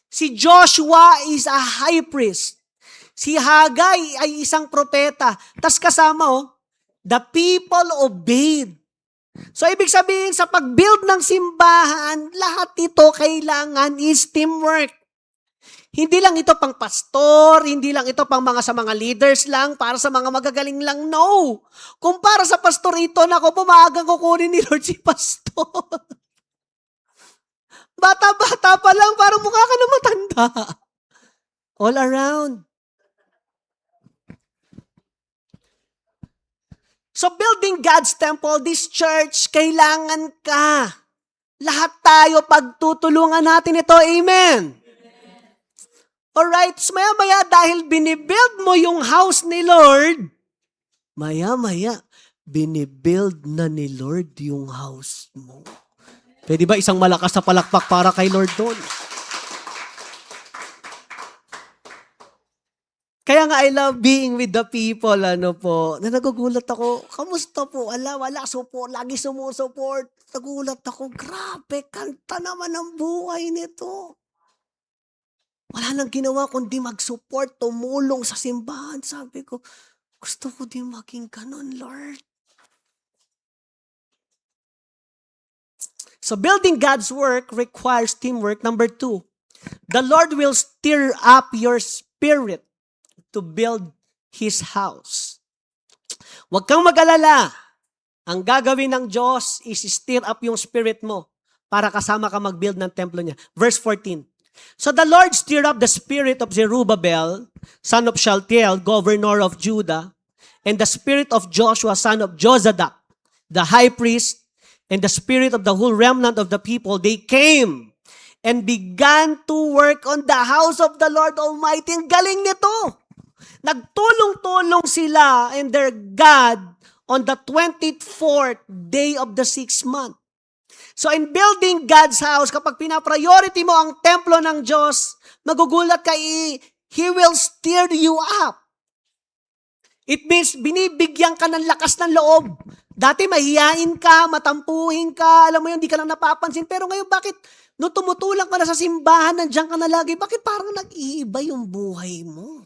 Si Joshua is a high priest. Si Haggai ay isang propeta. Tas kasama, the people obeyed. So, ibig sabihin, sa pag-build ng simbahan, lahat ito kailangan is teamwork. Hindi lang ito pang pastor, hindi lang ito pang sa mga leaders lang, para sa mga magagaling lang. No! Kung para sa pastor ito, pumagang kukunin ni Lord si pastor. Bata-bata pa lang, parang mukha ka na matanda. All around. So building God's temple, this church, kailangan ka. Lahat tayo pagtutulungan natin ito. Amen? Alright, so maya-maya dahil binibuild mo yung house ni Lord, maya-maya, binibuild na ni Lord yung house mo. Pwede ba isang malakas na palakpak para kay Lord doon? Kaya nga I love being with the people, na nagugulat ako, kamusta po? Wala support, lagi sumusuport. Nagulat ako, grabe, kanta naman ang buhay nito. Wala nang ginawa kundi mag-support, tumulong sa simbahan. Sabi ko, gusto ko din maging ganun, Lord. So building God's work requires teamwork. Number 2, the Lord will stir up your spirit to build His house. Huwag kang mag-alala. Ang gagawin ng Diyos is stir up yung spirit mo para kasama ka mag-build ng templo niya. Verse 14. So the Lord stirred up the spirit of Zerubbabel, son of Shealtiel, governor of Judah, and the spirit of Joshua, son of Jozadak, the high priest, and the spirit of the whole remnant of the people, they came and began to work on the house of the Lord Almighty. Ang galing nito. Nagtulong-tulong sila and their God on the 24th day of the 6th month. So in building God's house, kapag pinapriority mo ang templo ng Diyos, magugulat ka, He will stir you up. It means binibigyan ka ng lakas ng loob. Dati mahihain ka, matampuhin ka, alam mo yun, di ka lang napapansin. Pero ngayon, bakit nung tumutulang ka na sa simbahan, nandiyan ka na lagi, bakit parang nag-iiba yung buhay mo?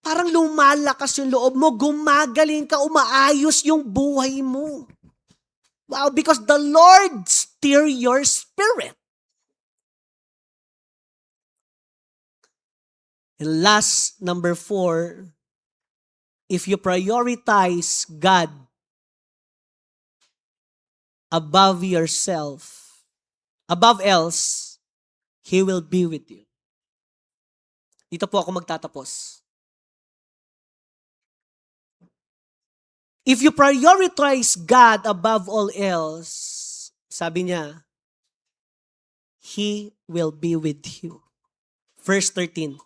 Parang lumalakas yung loob mo, gumagaling ka, umaayos yung buhay mo. Wow, because the Lord stir your spirit. And last, number 4, if you prioritize God above yourself, above else, He will be with you. Dito po ako magtatapos. If you prioritize God above all else, sabi niya, He will be with you. Verse 13.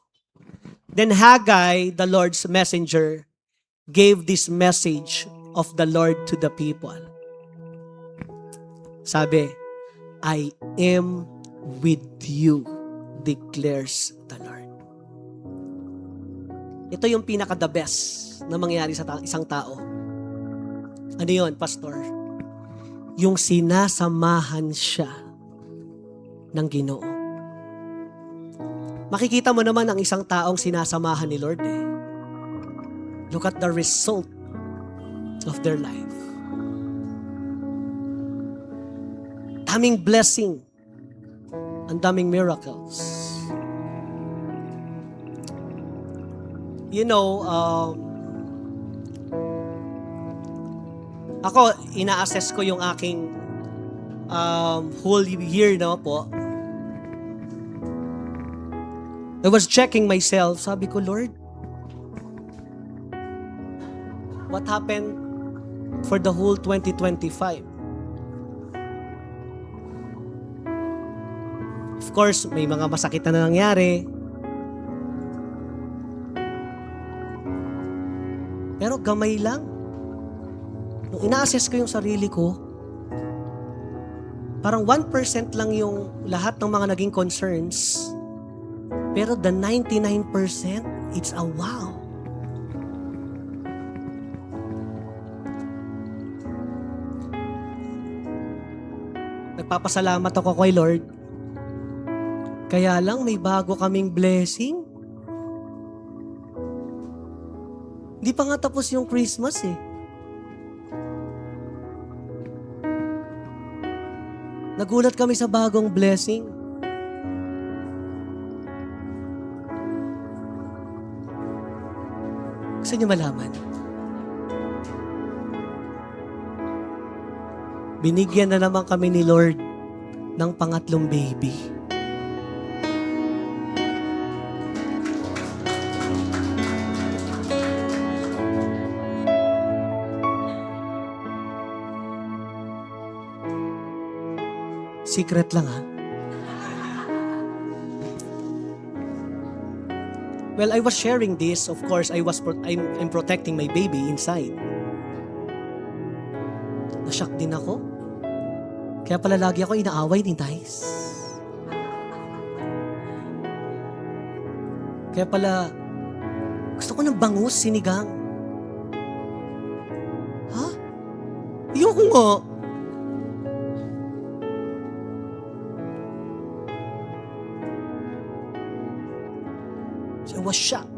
Then Haggai, the Lord's messenger, gave this message of the Lord to the people. Sabi, I am with you, declares the Lord. Ito yung pinaka-the best na mangyari sa isang tao. Ano yun, Pastor? Yung sinasamahan siya ng Ginoo. Makikita mo naman ang isang taong sinasamahan ni Lord eh. Look at the result of their life. Daming blessing. Ang daming miracles. You know, ako, ina-assess ko yung aking whole year, no po. I was checking myself. Sabi ko, Lord, what happened for the whole 2025? Of course, may mga masakit na nangyari. Pero gamay lang. Nung ina-assess ko yung sarili ko, parang 1% lang yung lahat ng mga naging concerns. Pero the 99%, it's a wow. Nagpapasalamat ako kay Lord. Kaya lang may bago kaming blessing. Hindi pa nga tapos yung Christmas eh. Nagulat kami sa bagong blessing. Gusto niyo malaman? Binigyan na naman kami ni Lord ng pangatlong baby. Secret lang ha. Well, I was sharing this. Of course, I'm protecting my baby inside. Nashock din ako. Kaya pala lagi ako inaaway ni Dice. Kaya pala, gusto ko ng bangus sinigang. Ha? Ayoko nga. I was shocked.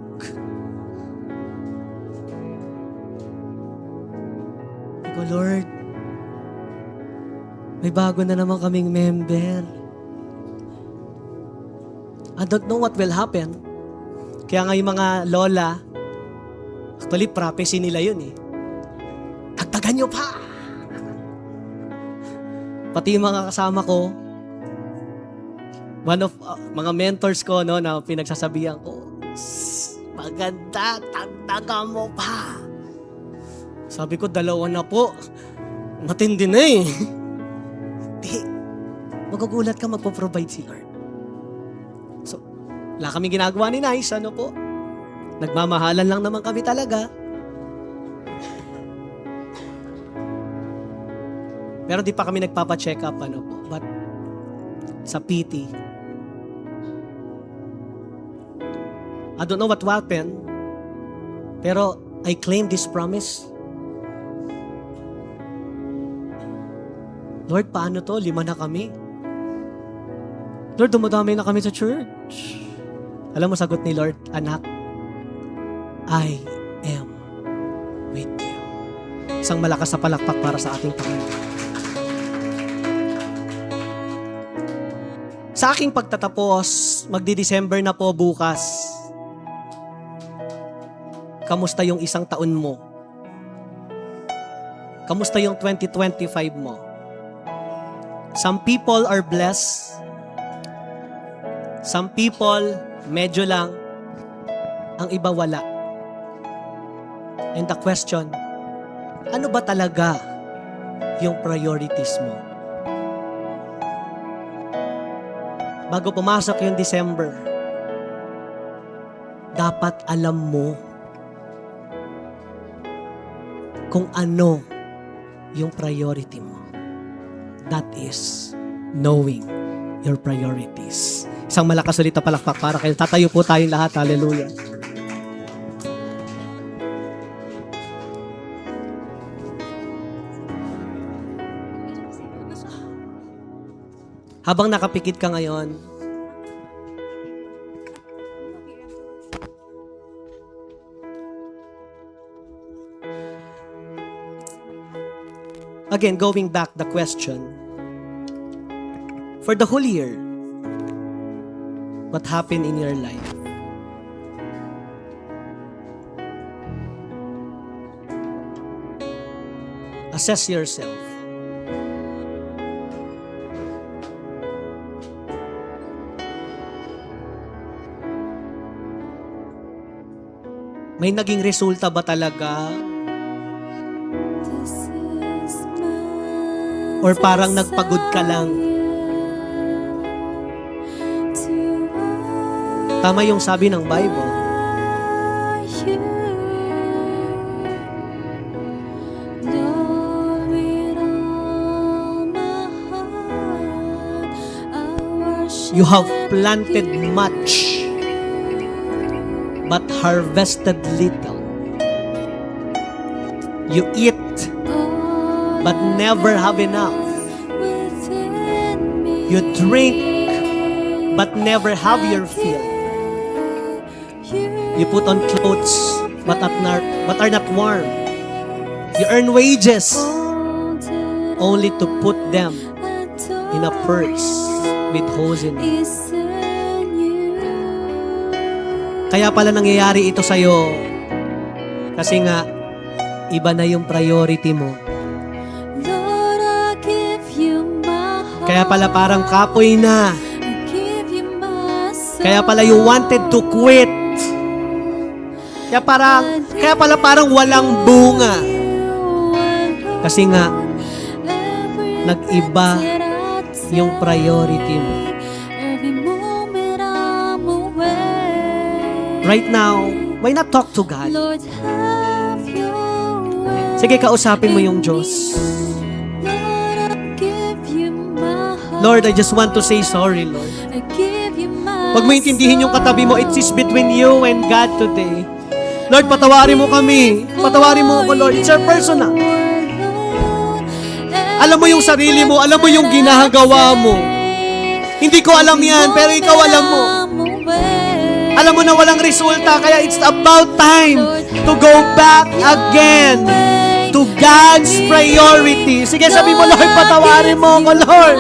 Ako, Lord, may bago na naman kaming member. I don't know what will happen. Kaya nga yung mga lola, actually, prophecy nila yun eh. Dagdagan nyo pa! Pati yung mga kasama ko, one of mga mentors ko, no, na pinagsasabihan ko, maganda, dagdagan mo pa. Sabi ko, 2 na po. Matindi na eh. Di, magugulat ka, magpo-provide si Lord. So, wala kami ginagawa ni Nice, ano po? Nagmamahalan lang naman kami talaga. Pero di pa kami nagpapa-check up, ano po. But, sa PT, I don't know what happened, pero I claim this promise. Lord, paano to? 5 na kami. Lord, dumadami na kami sa church. Alam mo, sagot ni Lord, anak, I am with you. Isang malakas na palakpak para sa ating Panginoon. Sa aking pagtatapos, magdi-December na po bukas. Kamusta yung isang taon mo? Kamusta yung 2025 mo? Some people are blessed. Some people, medyo lang. Ang iba wala. And the question, ano ba talaga yung priorities mo? Bago pumasok yung December, dapat alam mo kung ano yung priority mo. That is knowing your priorities. Isang malakas ulit na palakpak para kayo. Tatayo po tayong lahat. Hallelujah. Habang nakapikit ka ngayon, again, going back the question, for the whole year, what happened in your life? Assess yourself. May naging resulta ba talaga? Or parang nagpagod ka lang? Tama yung sabi ng Bible. You have planted much, but harvested little. You eat, but never have enough. You drink, but never have your fill. You put on clothes, but are not warm. You earn wages, only to put them in a purse with holes in it. Kaya pala nangyayari ito sa'yo kasi nga iba na yung priority mo. Kaya pala parang kapoy na. Kaya pala you wanted to quit. Kaya pala parang walang bunga. Kasi nga nag-iba yung priority mo. Right now, why not talk to God? Sige, kausapin mo yung Diyos. Lord, I just want to say sorry, Lord. Pag mo intindihin yung katabi mo, it is between you and God today. Lord, patawarin mo kami. Patawarin mo ako, Lord. It's your personal. Alam mo yung sarili mo. Alam mo yung ginagawa mo. Hindi ko alam yan, pero ikaw alam mo. Alam mo na walang resulta, kaya it's about time to go back again to God's priority. Sige, sabi mo, Lord, patawarin mo ako, Lord.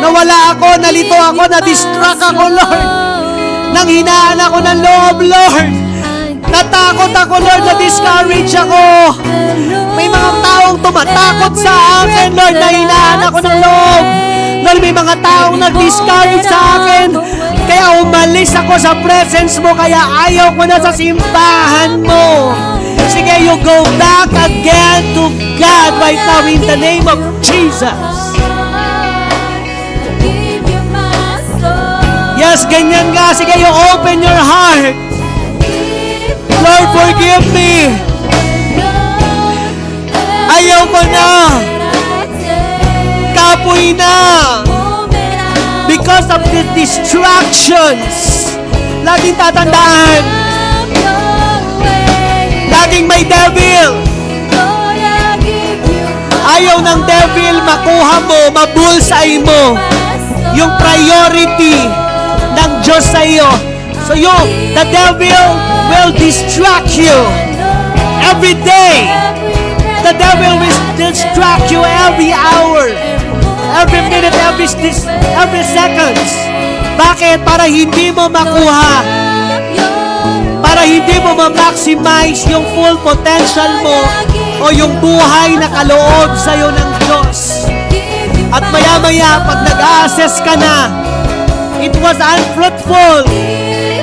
Nawala ako, nalito ako, na-distract ako, Lord. Nanghinaan ako ng loob, Lord. Natakot ako, Lord, na-discourage ako. May mga taong tumatakot sa akin, Lord, nahinaan ako ng loob. Lord, may mga taong nag-discourage sa akin. Kaya umalis ako sa presence mo, kaya ayaw ko na sa simbahan mo. Sige, you go back again to God right now in the name of Jesus. Yes, ganyan nga. Sige, you open your heart. Lord, forgive me. Ayaw ko na. Kapoy na. Because of the distractions. Laging tatandaan. Laging may devil. Ayaw ng devil makuha mo, mabulsay mo yung priority ng Diyos sa iyo. So the devil will distract you every day. The devil will distract you every hour, every minute, every seconds. Bakit? Para hindi mo makuha, para hindi mo ma-maximize yung full potential mo o yung buhay na kaloob sa'yo ng Diyos. At maya-maya, pag nag-assess ka na, it was unfruitful,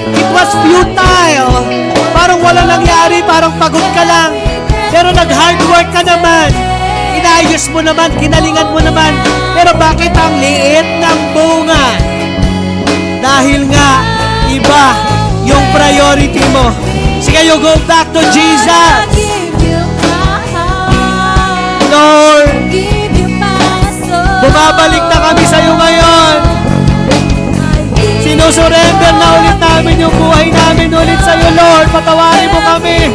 it was futile, parang wala nangyari, parang pagod ka lang, pero nag-hard work ka naman, inayos mo naman, kinalingan mo naman, pero bakit ang liit ng bunga? Dahil nga, iba yung priority mo. Sige, you go back to Jesus. Lord, bumabalik na kami sa iyo ngayon. Sinusurrender na ulit namin yung buhay namin ulit sa iyo, Lord. Patawarin mo kami.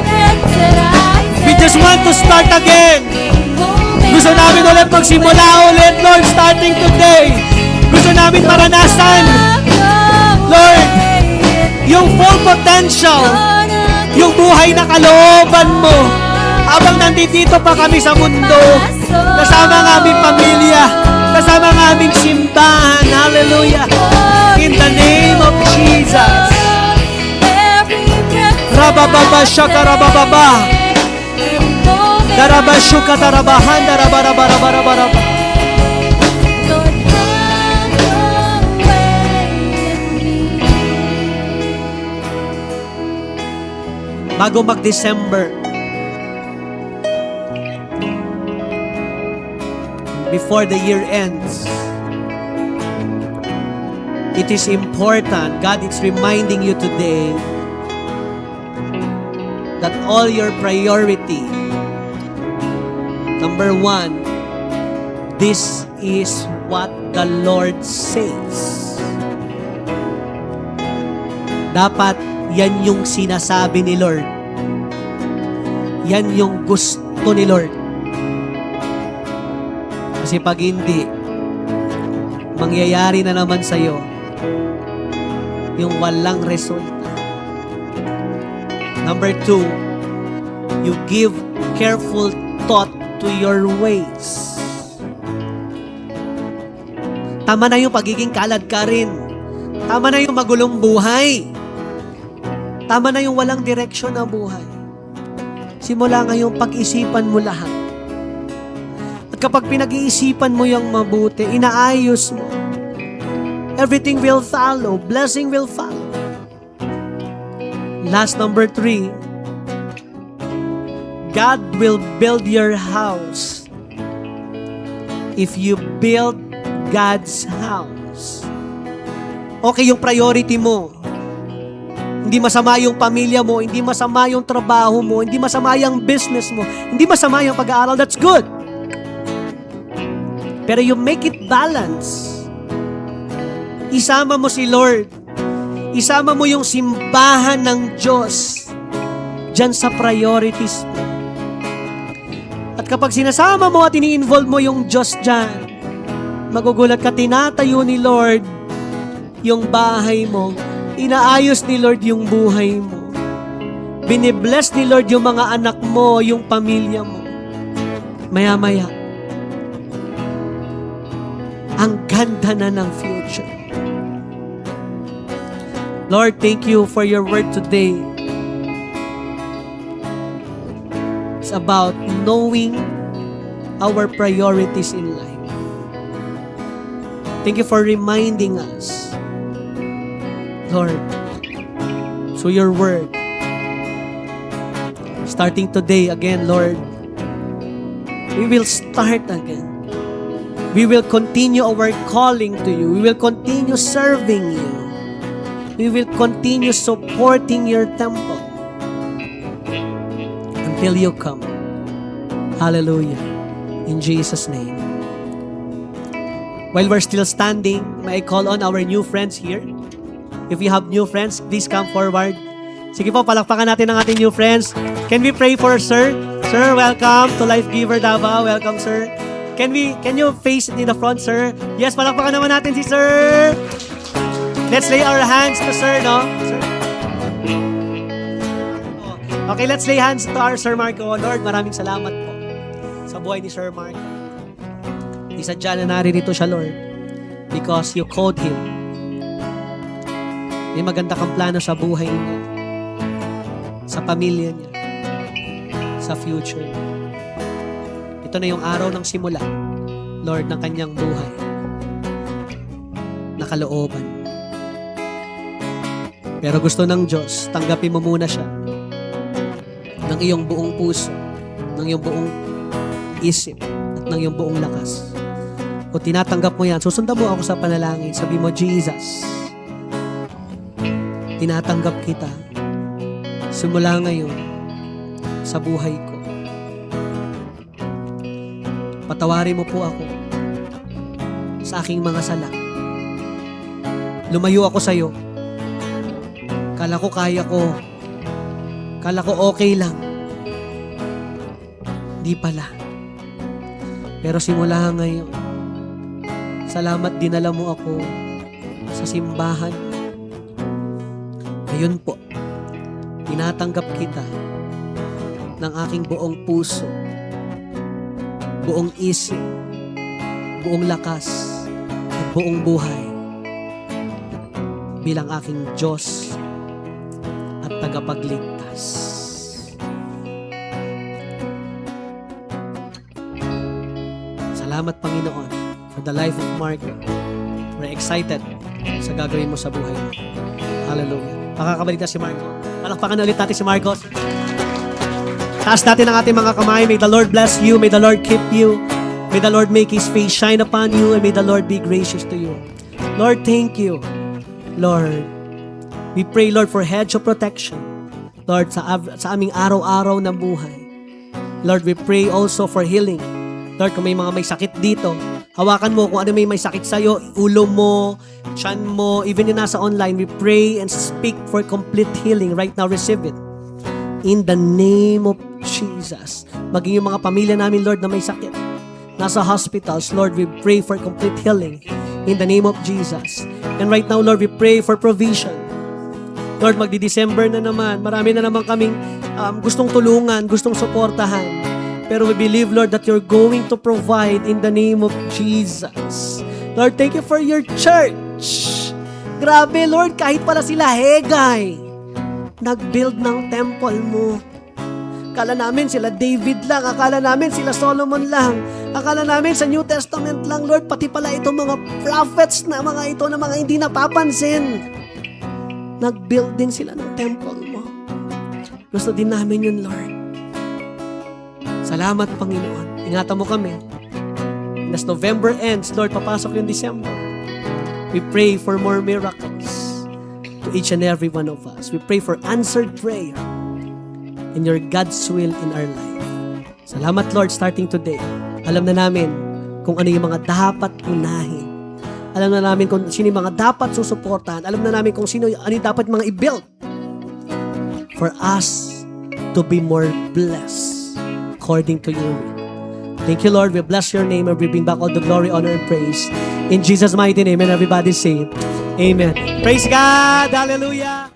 We just want to start again. Gusto namin ulit magsimula ulit, Lord, starting today. Gusto namin maranasan, Lord, yung full potential, yung buhay na kalooban mo habang nandito pa kami sa mundo, kasama ng aming pamilya, kasama ng aming simbahan. Hallelujah. In the name of Jesus. Rabababa shakarabababa. Darabashuka tarabahan darabarabarabarabarab. Bago mag-December, before the year ends, it is important, God is reminding you today that all your priority, number one, this is what the Lord says. Dapat yan yung sinasabi ni Lord. Yan yung gusto ni Lord. Kasi pag hindi, mangyayari na naman sa'yo yung walang resulta. Number two, you give careful thought to your ways. Tama na yung pagiging kalad ka rin. Tama na yung magulong buhay. Tama na yung walang direksyon na buhay. Simula ngayong pag-isipan mo lahat. At kapag pinag-iisipan mo yung mabuti, inaayos mo, everything will follow. Blessing will follow. Last, number 3, God will build your house if you build God's house. Okay yung priority mo. Hindi masama yung pamilya mo, hindi masama yung trabaho mo, hindi masama yung business mo, hindi masama yung pag-aaral. That's good. Pero you make it balance. Isama mo si Lord. Isama mo yung simbahan ng Diyos dyan sa priorities mo. At kapag sinasama mo at ini-involve mo yung Diyos dyan, magugulat ka, tinatayo ni Lord yung bahay mo. Inaayos ni Lord yung buhay mo. Binibless ni Lord yung mga anak mo, yung pamilya mo. Maya-maya, ang ganda na ng future. Lord, thank you for your word today. It's about knowing our priorities in life. Thank you for reminding us, Lord, through your word, Starting today again, Lord, we will start again. We will continue our calling to you. We will continue serving you. We will continue supporting your temple until you come. Hallelujah. In Jesus' name. While we're still standing, may I call on our new friends here? If you have new friends, please come forward. Sige po, palakpakan natin ang ating new friends. Can we pray for Sir? Sir, welcome to Life Giver Davao. Welcome, Sir. Can you face in the front, Sir? Yes, palakpakan naman natin si Sir. Let's lay our hands to Sir, no? Sir. Okay, let's lay hands to our Sir Marco. Lord, maraming salamat po sa buhay ni Sir Marco. Isadya na naririto siya, Lord, because you called him. May maganda kang plano sa buhay niya, sa pamilya niya, sa future. Ito na yung araw ng simula, Lord, ng kanyang buhay. Nakalooban. Pero gusto ng Diyos, tanggapin mo muna siya ng iyong buong puso, ng iyong buong isip, at ng iyong buong lakas. O tinatanggap mo yan, susundan mo ako sa panalangin. Sabi mo, Jesus, tinatanggap kita simula ngayon sa buhay ko. Patawarin mo po ako sa aking mga sala. Lumayo ako sa iyo. Kala ko kaya ko. Kala ko okay lang. Di pala. Pero simula ngayon, salamat dinala mo ako sa simbahan. Ngayon po, tinatanggap kita ng aking buong puso, buong isip, buong lakas, at buong buhay bilang aking Diyos at tagapagligtas. Salamat, Panginoon, for the life of Marco. We're excited sa gagawin mo sa buhay mo. Hallelujah. Makakabalik na si Marco. Palakpakan ulit natin si Marcos. Taas natin ang ating mga kamay. May the Lord bless you. May the Lord keep you. May the Lord make His face shine upon you. And may the Lord be gracious to you. Lord, thank you. Lord, we pray, Lord, for hedge of protection. Lord, sa aming araw-araw na buhay. Lord, we pray also for healing. Lord, kung may mga may sakit dito, hawakan mo kung ano may sakit sa'yo, ulo mo, tiyan mo, even yung nasa online, we pray and speak for complete healing. Right now, receive it. In the name of Jesus. Maging yung mga pamilya namin, Lord, na may sakit. Nasa hospitals, Lord, we pray for complete healing. In the name of Jesus. And right now, Lord, we pray for provision. Lord, magdi-December na naman. Marami na naman kaming gustong tulungan, gustong suportahan. Pero we believe, Lord, that you're going to provide in the name of Jesus. Lord, thank you for your church. Grabe, Lord, kahit pala sila Hegay, nag-build ng temple mo. Akala namin sila David lang, akala namin sila Solomon lang, akala namin sa New Testament lang, Lord, pati pala itong mga prophets na mga ito na mga hindi napapansin. Nag-build din sila ng temple mo. Gusto din namin yun, Lord. Salamat, Panginoon. Ingatan mo kami. As November ends, Lord, papasok yung December. We pray for more miracles to each and every one of us. We pray for answered prayer and your God's will in our life. Salamat, Lord, starting today. Alam na namin kung ano yung mga dapat unahin. Alam na namin kung sino yung mga dapat susuportahan. Alam na namin kung sino ano yung dapat mga i-build for us to be more blessed according to your will. Thank you, Lord. We bless your name and we bring back all the glory, honor, and praise. In Jesus' mighty name, and everybody say, Amen. Praise God. Hallelujah.